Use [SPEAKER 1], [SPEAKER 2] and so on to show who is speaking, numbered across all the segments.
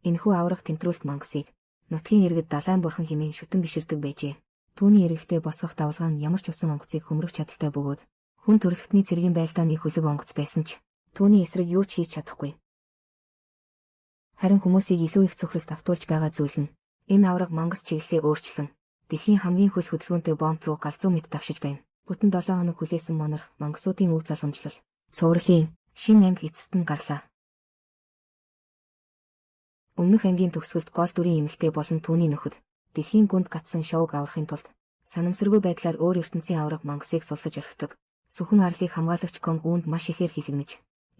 [SPEAKER 1] Энэхүү аврах тэмтрүүлэлт мангасыг нутгийн иргэд далайн бурхан хэмээн шүтэн биширдэг байжээ. Түүний эрэгтэй босгох давлгаа нь ямар ч усан онгоцыг хөмрөх чадaltaй бөгөөд хүн төрөлхтний цэргийн байлдаа нэг хүлэг онгоц байсан ч түүний эсрэг юу ч хийж чадахгүй. Харин хүмүүсийг илүү их цөхрөст автуулж байгаа зүйл нь энэ авраг мангас чиглэлээ өөрчлөн дэлхийн хамгийн хөл хөдөлгөөнтэй бомб руу галзуу мэт давшиж байна. Бүтэн 7 хоног хүлээсэн монарх мангасуудын өв залгамжлал цуурлын шинэ анги эцэст нь гарлаа. Өмнөх ангийн төгсгөлд гол дүрийн эмэгтэй болон түүний нөхөд дэлхийн гүнд гатсан шоуг аврахын тулд санамсаргүй байдлаар өөр ертөнцийн авраг мангасыг сулсаж орхидог. Сүхэн арлыг хамгаалагч Конг үүнд маш ихээр хийлэгнэж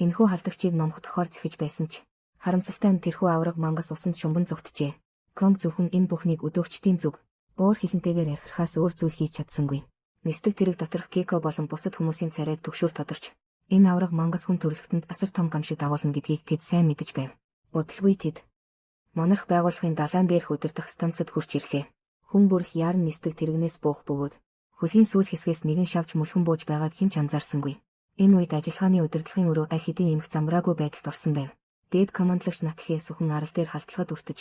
[SPEAKER 1] энэхүү халдагчийг номхдохоор зэхэж байсан ч харамсалтай нь тэрхүү авраг мангас усанд шумбан зүгтжээ. Конг зөвхөн энэ бүхнийг өдөөгчдийн зүг уур хилэнтэйгээр архирахаас өөр зүйл хийж чадсангүй. Нисдэг тэрэг доторх Кеко болон бусад хүмүүсийн царайд төгшүүр тодорч энэ авраг мангас хүн төрөлхтөнд асар том гамшиг дагуулна гэдгийг тэд сайн мэдэж байв. Удалгүй тэд монарх байгууллагын далайн дээрх удирдах станцад хурж ирлээ. Хүн бүрс яарн нисдэг тэрэгнээс буух бөгөөд хөлгийн сүүл хэсгээс нэгэн шавж мөлхөн бууж байгааг хэн ч анзаарсангүй. Энэ үед ажиллагааны удирдлагын өрөө аль хэдийн эмх замраагүй байдалд орсон байв. Дээд командлагч Натлие сүхэн арал дээр халтлагад үртэж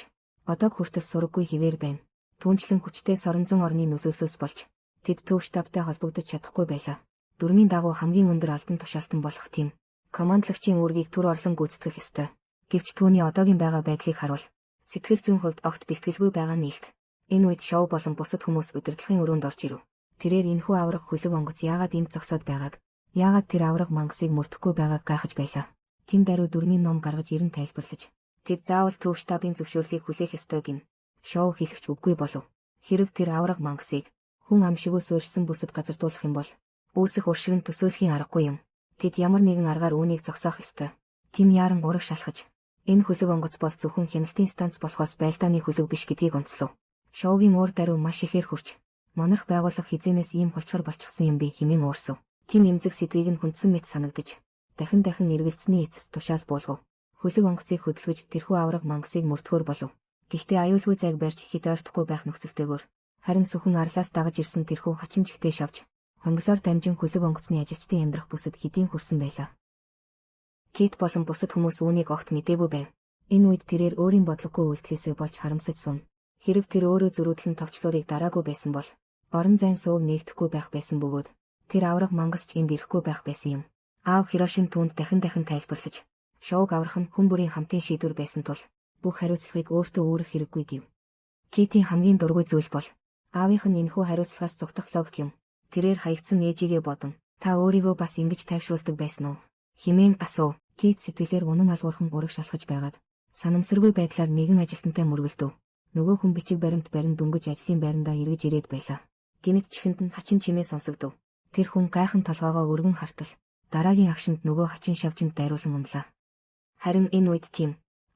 [SPEAKER 1] одоо хүртэл сураггүй хിവэр байна. Түүнчлэн хүчтэй соронзон орны нөлөөллөөс болж тэд төв штабтай холбогдож чадахгүй байлаа. Дүрмийн дагуу хамгийн өндөр албан тушаалтан болох тийм командлагчийн үүргийг түр орлон гүйцэтгэх ёстой. Гэвч түүний одоогийн байгаа байдлыг харуул сэтгэл зүйн хувьд огт бэлтгэлгүй байгаа нээлт. Энэ үед шоу болон бусад хүмүүс удирдлагын өрөөнд орж ирэв. Тэрээр энэхүү аврах хүлэг онгоц яагаад энд зогсоод байгааг, яагаад тэр аврах мангасыг мөрдөхгүй байгааг гайхаж байлаа. Тэм даруй дүрмийн ном гаргаж ирэн тайлбарлаж тэд заавал төв штабын зөвшөөрлийг хүлээх ёстой гин. Шоу хэлэгч үгүй болов. Хэрв тэр аврах мангасыг хүн ам шигөөс өөрсөн бүсэд газардуулах юм бол үүсэх уршиг нь төсөөлхийн аргагүй юм. Тэд ямар нэгэн аргаар үүнийг зогсоох ёстой. Тим яран ураг шалхаж энэ хүлэг онгоц бол зөвхөн хяналтын станц болохоос байлдааны хүлэг биш гэдгийг онцлов. Шоугийн уур даруй маш ихээр хурж монарх байгууллага хизээнээс ийм холчхор болчихсон юм би хэмээн уурсав. Тим эмзэг сэдвийг нь хүндсэн мэт санагдаж дахин эргэлзсэний эцэст тушаал буулгав. Хүлэг онгоцыг хөдөлгөж тэрхүү авраг мангасыг мөрдөхөр болов. Гэхдээ аюулгүй зайг барьж хэд ойртохгүй байх нөхцөлтэйгээр харин сүхэн арлаас дагаж ирсэн тэрхүү хачин жигтэй шавж хонгосоор дамжин хүлэг онгоцны ажилчдын амьдрах бүсэд хэдийн хүрсэн байлаа. Кит болон бусад хүмүүс үүнийг огт мэдээгүй байв. Энэ үед тэрээр өөрийн бодлогогүй үйлдэлээсээ болж харамсаж сууна. Хэрв тэр өөрөө зөрүүдлэн товчлуурыг дараагүй байсан бол орон зайн сууг нээгдэхгүй байх байсан бөгөөд тэр аврах мангас ч энд ирэхгүй байх байсан юм. Аав Хирошим түүнд дахин тайлбарлаж шоуг аврах нь хүн бүрийн хамтын шийдвэр байсан тул бүх хариуцлагыг өөртөө үүрэх хэрэггүй гэв. Китийн хамгийн дургүй зүйл бол аавынх нь энэхүү хариуцлагаас зүгтах логик юм. Тэрээр хаягдсан ээжигээ бодон та өөрийгөө бас ингэж тайвшруулдаг байсан уу хэмээн асуув. Кит сэтгэлээр унан алгуурхан ураг шалгаж байгаад санамсаргүй байдлаар нэгэн ажилтнтай мөргөлдөв. Нөгөө хүн бичиг баримт барин дүнгэж ажлын байрандаа эргэж ирээд байлаа. Гинэт чихэнд нь хачин чимээ сонсогдов. Тэр хүн гайхан толгоогоо өргөн хартал дараагийн агшинд нөгөө хачин шавжинд дайруулан унлаа. Харин энэ үед тийм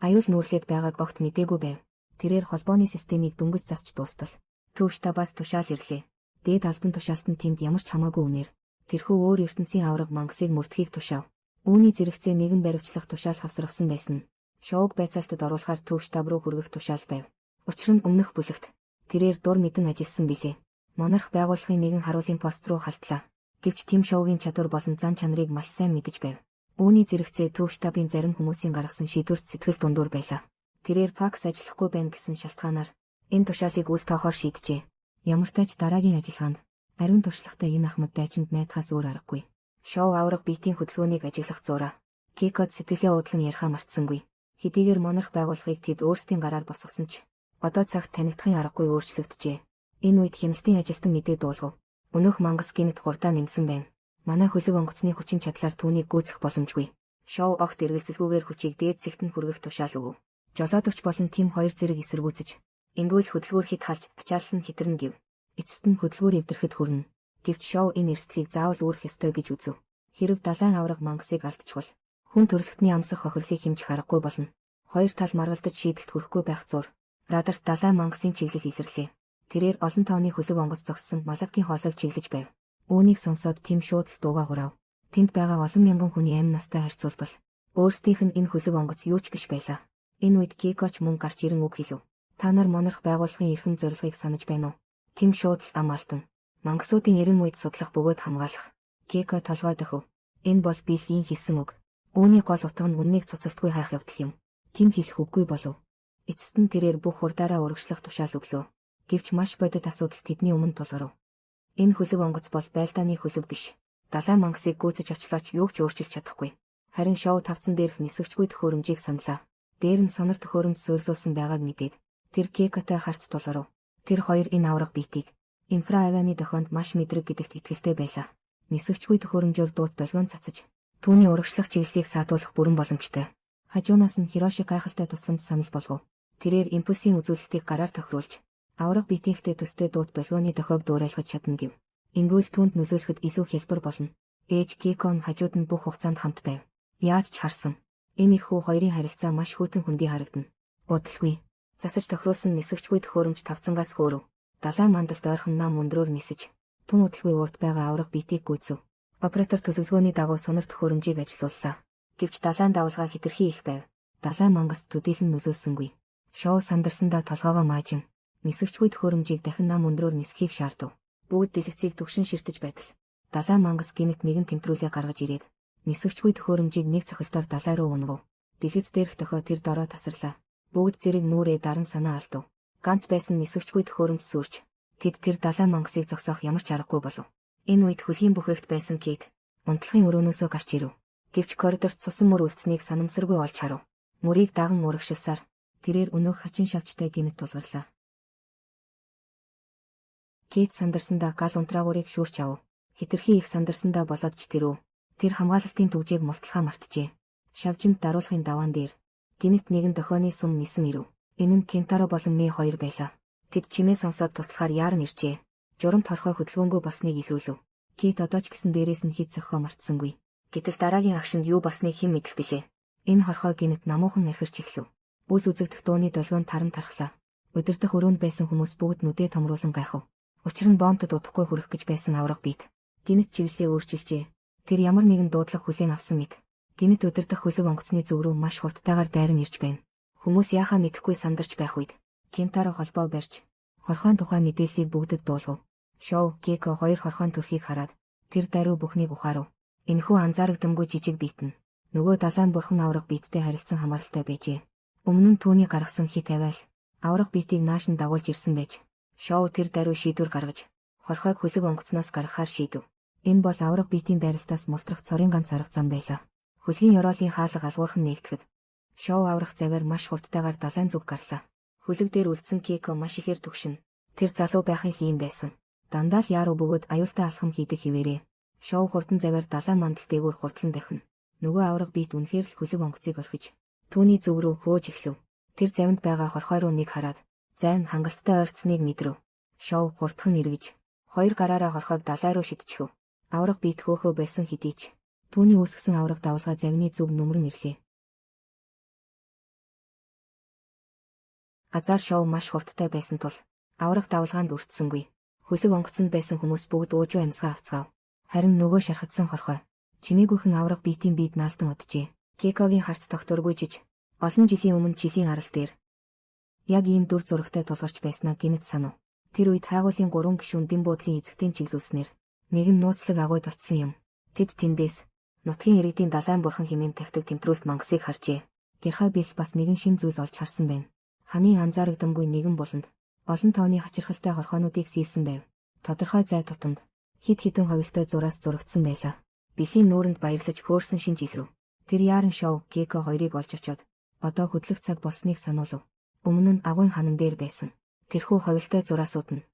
[SPEAKER 1] аюул нүүрлээд байгааг огт мэдээгүй байв. Тэрээр холбооны системийг дүнгэж засч дуустал. Төв штабаас тушаал ирлээ. Дээд албан тушаалтан тэнд ямар ч хамаагүй үнээр тэрхүү өөр ертөнцийн авраг мангасыг мөрдөхийг тушаав. Үүний зэрэгцээ нэгэн баривчлах тушаал хавсрагсан байсан нь шоуг байцаалтад оруулахаар төв штаб руу хүргэх тушаал байв. Учир нь өмнөх бүлэгт тэрээр дур мэдэн ажилласан билээ. Монарх байгууллагын нэгэн харуулын пост руу халтлаа. Гэвч Тим шоугийн чадвар болон зан чанарыг маш сайн мэдэж байв. Үүний зэрэгцээ төв штабын зарим хүмүүсийн гаргасан шийдвэрт сэтгэл дундуур байлаа. Тэрээр факс ажиллахгүй байна гэсэн шалтгаанаар энэ тушаалыг үл тоохоор шийджээ. Ямар ч тач дараагийн ажиллагаанд ариун туршлагатай энэ ахмад дайчинд найдахаас өөр аргагүй. Шоу авраг биетийн хөдөлгөөнийг ажиглах зураа Кикод сэтгэлээ уудлан ярихаа мартсангүй. Хэдийгээр монарх байгууллагыг тэд өөрсдийн гараар босгосон ч одоо цагт танигдахын аргагүй өөрчлөгдөжээ. Энэ үед хяналтын ажилтан мэдээ дуулгав. Өнөөх мангас гинэт хурдаа нэмсэн байна. Манай хүлэг онгоцны хүчин чадлаар түүнийг гүйцэх боломжгүй. Шоу огт эргэлзэлгүйгээр хүчийг дээд зэгт нь хүргэх тушаал өгөв. Жолоодогч болон Тим хоёр зэрэг эсэргүүцэж ингүүл хөдөлгүүр хит халж ачаалсан хитэрнэ гэв. Эцэст нь хөдөлгүүр эвдрэхэд хүрнэ. Гэвч шоу энэ эрсдлийг заавал үүрэх ёстой гэж үзв. Хэрв далайн авраг мангасыг алдчихвал хүн төрөлхтний амсах хохирлыг хэмжих аргагүй болно. Хоёр тал маргалдаж шийдэлт хүрэхгүй байх зур радарт далайн мангасын чиглэл илэрлээ. Тэрээр олон тооны хүлэг онгоц зогссон малагтын хоолойг чиглэж байв. Үүнийг сонсоод Тим шууд л дуугаа хурав. Тэнд байгаа олон мянган хүний амь настай харьцуулбал өөрсдийнх нь энэ хүлэг онгоц юу ч биш байлаа. Энэ үед Кикоч мөн гарч ирэн үг хэлв. Та нар монарх байгууллагын эрхэм зорилгыг санаж байна уу? Тим шууд л ам алтан. Мангасуудын 90 үед судлах бөгөөд хамгаалах. Кико толгой дохив. Энэ бол биелийн хэлсэн үг. Үүний гол утга нь үннийг цуцалтгүй хайх явдал юм. Тим хэлэх үггүй болов. Эцэст нь тэрээр бүх хурдаараа урагшлах тушаал өглөө. Гэвч маш бодит асуудал тэдний өмнө тулгарв. Энэ хөлөг онгоц бол байлдааны хөлөг биш. Далайн мангасыг гүйцэж очлооч юу ч өөрчилж чадахгүй. Харин шоу тавцан дээрх нисгчгүй төхөөрөмжийг саналаа. Дээр нь сонор төхөөрөмж суйрлуулсан байгааг мэдээд тэр Кекотой харц тулгарв. Тэр хоёр энэ авраг биетийг инфраавианы дохионд маш мэдрэг гэдэгт итгэлтэй байлаа. Нисгчгүй төхөөрөмжөөр дуут долгион цацаж түүний урагшлах чиглэлийг саатуулах бүрэн боломжтой. Хажуунаас нь Хироши гайхалтай тусламж санал болгов. Тэрээр импульсийн үзүүлэлтийг гараар тохируулж авраг биетийнхтэй төстэй дуут долгионы дохиог дуурайлгаж чадна гэв. Ингэвэл түүнд нөлөөлөхөд илүү хялбар болно. Ээж Кекон хажууд нь бүх хугацаанд хамт байв. Яаж ч харсан. Энэ их хүү хоёрын харилцаа маш хүйтэн хөндий харагдана. Удалгүй. Засаж тохируулсан нисгчгүй төхөөрөмж тавцангаас хөөрөв. Далайн мандалд ойрхон нам өндрөөр нисэж түн удалгүй урд байгаа авраг биетийг гүйцэв. Оператор төлөвлөгөөний дагуу сонор төхөөрөмжийг ажилууллаа. Гэвч далайн давалгаа хэтэрхий их байв. Далайн мангаст төдийлөн нөлөөлсөнгүй. Шоу сандарсандаа толгоогоо маажин нисгчгүй төхөөрөмжийг дахин нам өндрөөр нисхийг шаардав. Бүгд дэлгэцийг төгшин ширтэж байтал далайн мангас гинэт нэгэн тэмдрүүлээ гаргаж ирээд нисгчгүй төхөөрөмжийг нэг цохилтоор далай руу унгав. Дэлгэц дээрх дохио тэр дороо тасарлаа. Бүгд зэрэг нүрээ даран санаа алдав. Ганц байсан нисгчгүй төхөөрөмж сүрж тэд тэр далайн мангасыг зогсоох ямар ч аргагүй болов. Энэ үед хөлхийн бүхээгт байсан Кейт унтлагын өрөөнөөсөө гарч ирэв. Гэвч коридорт цусан мөр үлдсэнийг санамсаргүй олж харав. Мөрийг даган урагшилсаар тэрээр өнөөх хачин шавчтай гинэт тулгарлаа. Кейт сандарсандаа гал унтраагуурыг шүүрч ав. Хэтэрхий их сандарсандаа болоод ч тэрөө. Тэр хамгаалалтын төвжийг мултлахаа мартжээ. Шавжинд даруулахын даваан дээр гинэт нэгэн дохионы сум нисэн ирэв. Энэ нь Кентаро болон Ми хоёр байлаа. Тэд чимээ сонсоод туслахаар яаран иржээ. Журамт хорхой хөдөлгөөнгүй болсныг илрүүлв. Кейт одоо ч гэсэн дээрээс нь хит зохио мартсангүй. Гэтэл дараагийн агшинд юу болсныг хэн мэдэх билээ. Энэ хорхой гинэт намуухан нархирч эхлэв. Үл үзэгдэх дууны долгион тарам тархлаа. Удирдах өрөөнд байсан хүмүүс бүгд нүдээ томруулан гайхав. Учир нь бомбтод удахгүй хүрэх гэж байсан авраг биет. Гинэт чиглэлээ өөрчилжээ. Тэр ямар нэгэн дуудлага хүлээн авсан мэт. Гинэт удирдах хөлөг онгоцны зүг рүү маш хурдтайгаар дайран ирж байна. Хүмүүс яахаа мэдэхгүй сандарч байх үед Кентаро холбоо барьж хорхойн тухай мэдээллийг бүгдэд дуулгав. Шоу Кеко хоёр хорхойн төрхийг хараад тэр даруй бүхнийг ухаарав. Энэхүү анзаарагдамгүй жижиг биетэн нөгөө далайн бурхан авраг биеттэй харилцан хамааралтай байжээ. Өмнө нь түүний гаргасан хит авайл авраг биетийг нааш нь дагуулж ирсэн байж шоу тэр даруй шийдвэр гаргаж хорхойг хөлөг онгоцноос гаргахаар шийдэв. Энэ бол авраг биетийн дайралтаас мултрах цорын ганц арга зам байлаа. Хөлгийн ёроолын хаалга алгуурхан нэгтгэхэд шоу аврах заваар маш хурдтайгаар далайн зүг гарлаа. Хөлөг дээр үлдсэн Кеко маш ихээр түгшин. Тэр залуу байхын хийм байсан. Дандаа л яаруу бөгөөд аюултай алхам хийдэг хിവэрээ. Шоу хурдан заваар далайн мандал дээгүүр хурдлан давхина. Нөгөө авраг биет үнэхээр л хөлөг онгоцыг орхиж түүний зүг рүү хөөж эхлэв. Тэр завинд байгаа хорхой руу нэг хараад зайн хангалттай ойрцсныг мэдрэв. Шоу хурдхан эргэж хоёр гараараа хорхойг далай руу шидчихв. Авраг биет хөөхөө байсан хэдий ч түүний үүсгэсэн авраг давлгаа завины зүг нүмрэн ирлээ. Азар шоу маш хурдтай байсан тул аврах давлгаанд өртсөнгүй. Хөлөг онгоцонд байсан хүмүүс бүгд уужуу амьсгаа авцгаав. Харин нөгөө шархадсан хорхой чимээгүйхэн аврах биетийн биед наалдан оджээ. Кекогийн харц тогтургүйжиж олон жилийн өмнө жилийн арал дээр яг ийм дүр зурагтай тулгарч байснаа гинэт санав. Тэр үед хайгуулын 3 гишүүн дэм буудлын эзэгтийн чиглүүлснээр нэгэн нууцлаг агуйд очсон юм. Тэд тэндээс нутгийн иргэдийн далайн бурхан хэмээн тагтаг тэмдрүүлт мангасыг харжээ. Гэрхай бис бас нэгэн шин зүйл олж харсан байна. Ханы анзаарагдамгүй нэгэн буланд олон тооны хачирхалтай хорхоонуудыг сийсэн байв. Тодорхой зай тутамд хид хідэн ховлтой зураас зурагдсан байлаа. Билийн нүүрэнд баярлаж хөөрсөн шинж илрв. Тэр яаран шоу Кеко хоёрыг олж очоод одоо хөдлөх цаг болсныг сануулв. Өмнө нь агуйн ханан дээр байсан тэрхүү ховлтой зураасууд нь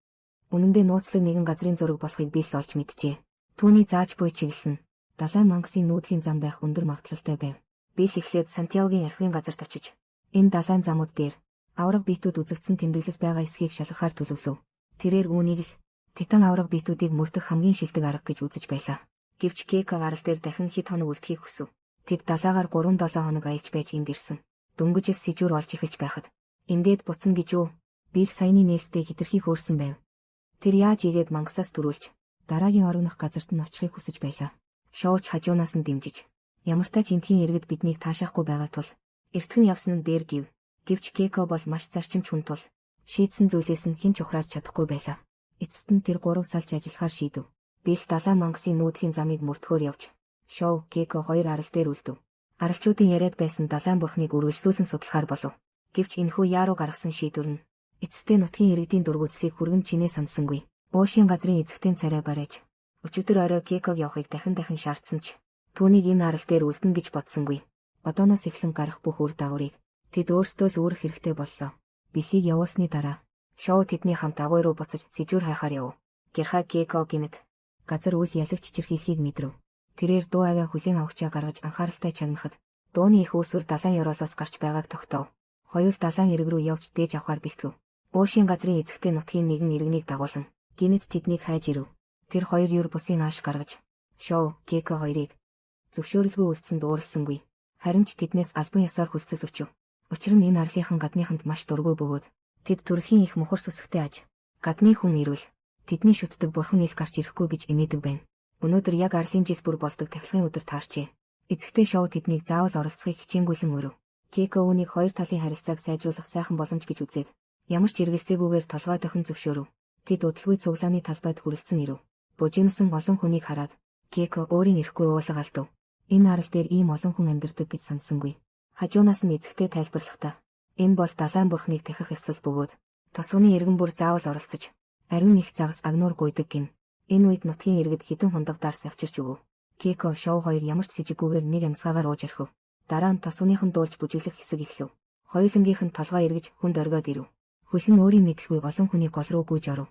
[SPEAKER 1] үнэн дээр нууцлаг нэгэн газрын зураг болохыг би л олж мэджээ. Түүний зааж буй чиглэл нь далайн мангасын нүүдлийн зам байх өндөр магадлалтай байв. Би л эхлээд Сантьягогийн архивын газарт очиж энэ далайн замууд дээр авраг биетүүд үзэгдсэн тэмдэглэл байгаа эсхийг шалгахаар төлөвлөв. Тэрээр үүнийг л Титан авраг биетүүдийг мөрдөх хамгийн шилдэг арга гэж үзэж байлаа. Гэвч Кеко арал дээр дахин хэд хоног үлдэхийг хүсв. Тэд далаагаар 3-7 хоног аялж байж энд ирсэн. Дөнгөж сэжүүр олж эхэлж байхад "Ингээд буцна гэж юу?" Би л саяны нээлттэй хэтэрхий хөөрсөн байв. Тэр яаж игээд мангасаас төрүүлж дараагийн орогнох газарт нь очихыг хүсэж байлаа. Шоуч хажуунаас нь дэмжиж ямартай ч энтхийн иргэд биднийг таашаахгүй байгаа тул эртхэн явсан нь дээр гів. Гэвч Кеко бол маш зарчимч хүн тул шийдсэн зүйлээс нь хэн ч ухрааж чадахгүй байлаа. Эцэст нь тэр 3 салж ажиллахаар шийдэв. Би л далайн мангасын нүүдлийн замыг мөрдөхөөр явж шоу Кеко хоёр арал дээр үлдэв. Аралчуудын яриад байсан далайн бурхныг үргэлжлүүлэн судлахаар болов. Гэвч энэхүү яаруу гаргасан шийдвэр нь эцэстээ нутгийн иргэдийн дургүйцлийг хүргэн чинээ сансангүй. Уушийн газрын эзэгтийн царай барьж өчигдөр орой Кеког явахыг дахин шаардсан ч түүнийг энэ арал дээр үлдэн гэж бодсонгүй. Одооноос эхлэн гарах бүх үр дагаврыг тэд өөрсдөө л үүрэх хэрэгтэй боллоо. Бисийг явуулсны дараа шоу тэдний хамт агуй руу буцаж сэжүүр хайхаар яв. Гэрхай Кеког гинэд газар үс ясаг чичирхийлхийг мэдрэв. Тэрээр дуу авиа хүлээн авахчаа гаргаж анхааралтай чагнахад дууны их үүсвэр далайн ёроолоос гарч байгааг тогтов. Хоёул далайн ирэг рүү явж дээж авахар бэлтгэв. Уушийн газрын эзэгтэй нутгийн нэгэн иргэнийг дагуулсан. Гинэд тэднийг хайж ирэв. Тэр хоёр юр бусын ааш гаргаж шоу Кеког хоёрыг зөвшөөрөлгүй үлдсэнд ууралсангүй. Харин ч тэднээс албан ёсоор хүлцэл өчөв. Учир нь энэ арлынхан гадныханд маш дургүй бөгөөд тэд төрөлхийн их мухар сүсгтэй аж гадны хүн ирвэл тэдний шүтдэг бурхан ил гарч ирэхгүй гэж эмээдэг байна. Өнөөдөр яг арлын жил бүр болдог тахилгын өдөр таарчээ. Эцэгтэй шоу тэднийг заавал оролцохыг хичээнгүйлэн өрөв. Кеког үүнийг хоёр талын харилцааг сайжруулах сайхан боломж гэж үзээд ямар ч эргэлзээгүйгээр толгой дохин зөвшөөрөв. Тэд удалгүй цуглааны талбайд хүрэлцэн ирэв. Бужигнасан олон хүнийг хараад Кеког өөрийн ирэхгүй уулга алдав. Энэ арал дээр ийм олон хүн амьдардаг гэж сансангүй. Хажуунаас нь эзэгтэй тайлбарлахдаа энэ бол далайн бурхныг дахих ёслол бөгөөд тосгоны иргэн бүр заавал оролцож ариун их загас агнуур гуйдаг гин. Энэ үед нутгийн иргэд хитэн хундагдарс авчирч өгөв. Кеког шоу хоёр ямар ч сэжиггүйгээр нэг амьсгаагаар ууж орхив. Дараа нь тосгоныхон дуулж бүжиглэх хэсэг эхлэв. Хоёулангийнх нь толгой эргэж хүнд оргиод ирэв. Хөлн өөрийн мэдлгүй олон хүний гол руу гүйж оров.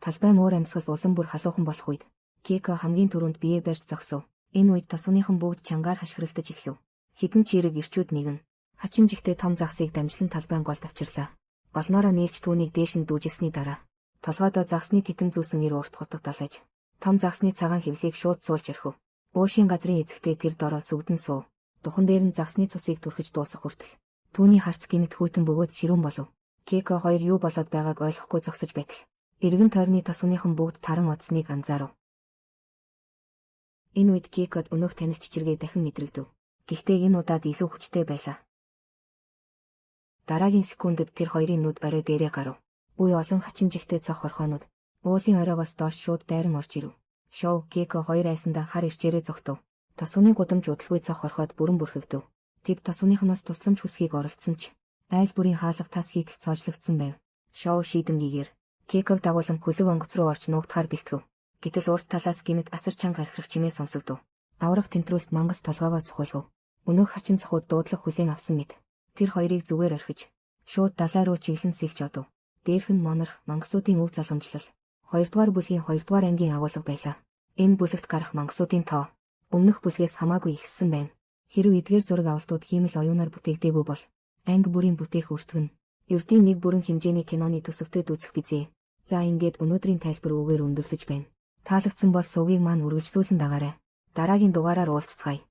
[SPEAKER 1] Талбай муур амьсгал улам бүр халуухан болох үед Кеког хамгийн түрүүнд бие барьж зогсов. Энэ үед тосгоныхон бүгд чангаар хашгиралдаж эхлэв. Хідэн чирэг ирчүүд нэгэн хачин жигтэй том загсыг дамжлан талбайн голд авчирлаа. Болноороо нийлж түүнийг дээш нь дүүжилсний дараа толгойдоо загсны титэм зүүсэн ир урт хутаг далайж том загсны цагаан хэвлийг шууд суулж орхив. Уушийн газрын эзэгтэй тэр дороо сүгдэн суув. Духан дээр нь загсны цусыг түрхэж дуусах хүртэл түүний харц гинэт хүйтэн бөгөөд ширүүн болов. Кеког хоёр юу болоод байгааг ойлгохгүй зогсож байтал эргэн тойрны тосгоныхон бүгд таран одсныг анзаарав. Энэ үед Кеког өнөөх танил чичиргээ дахин мэдрэгдэв. Гэхдээ энэ удаад илүү хүчтэй байлаа. Дараагийн секундэд тэр хоёрын нүд орой дээрээ гарав. Үе олон хачин жигтэй цох хорхоонууд уусын оройгоос доош шууд дайран орж ирэв. Шоу Кеког хоёр айсандаа хар ирчээрээ зогтов. Тосгоны гудамж удалгүй цох хорхоод бүрэн бүрхэгдэв. Тэд тосгоныхоноос тусламж хүсхийг оролцсон ч айл бүрийн хаалга тас хийдэл цоожлогдсон байв. Шоу шийдэмгийгээр Кеког дагуулan хөлөг онгоц руу орж нуугдахаар бэлтгэв. Гэтэл урт талаас гинэд асар чанга хархирах чимээ сонсогдов. Аврах тэнтрүүлт мангас толгоогоо цохолгов. Өнөөх хачин цохууд дуудлах хүлээн авсан мэт тэр хоёрыг зүгээр орхиж шууд далай руу чиглэн сэлж одов. Дээрх нь монорх мангасуудын өв залгамжлал 2 дугаар бүлгийн 2 дугаар ангийн агуулга байлаа. Энэ бүлэгт гарах мангасуудын тоо өмнөх бүлгээс хамаагүй ихссэн байна. Хэрэв эдгээр зураг авалтууд хиймэл оюунаар бүтээгдээгүй бол анги бүрийн бүтээх үртгэн ердийн нэг бүрэн хэмжээний киноны төсөвтөд үзэх бизээ. За ингээд өнөөдрийн тайлбар үгээр өндөрлөж байна. Таалагдсан бол сувгийг маань үргэлжлүүлэн дагаарай. Дараагийн дугаараар уулзцгаая.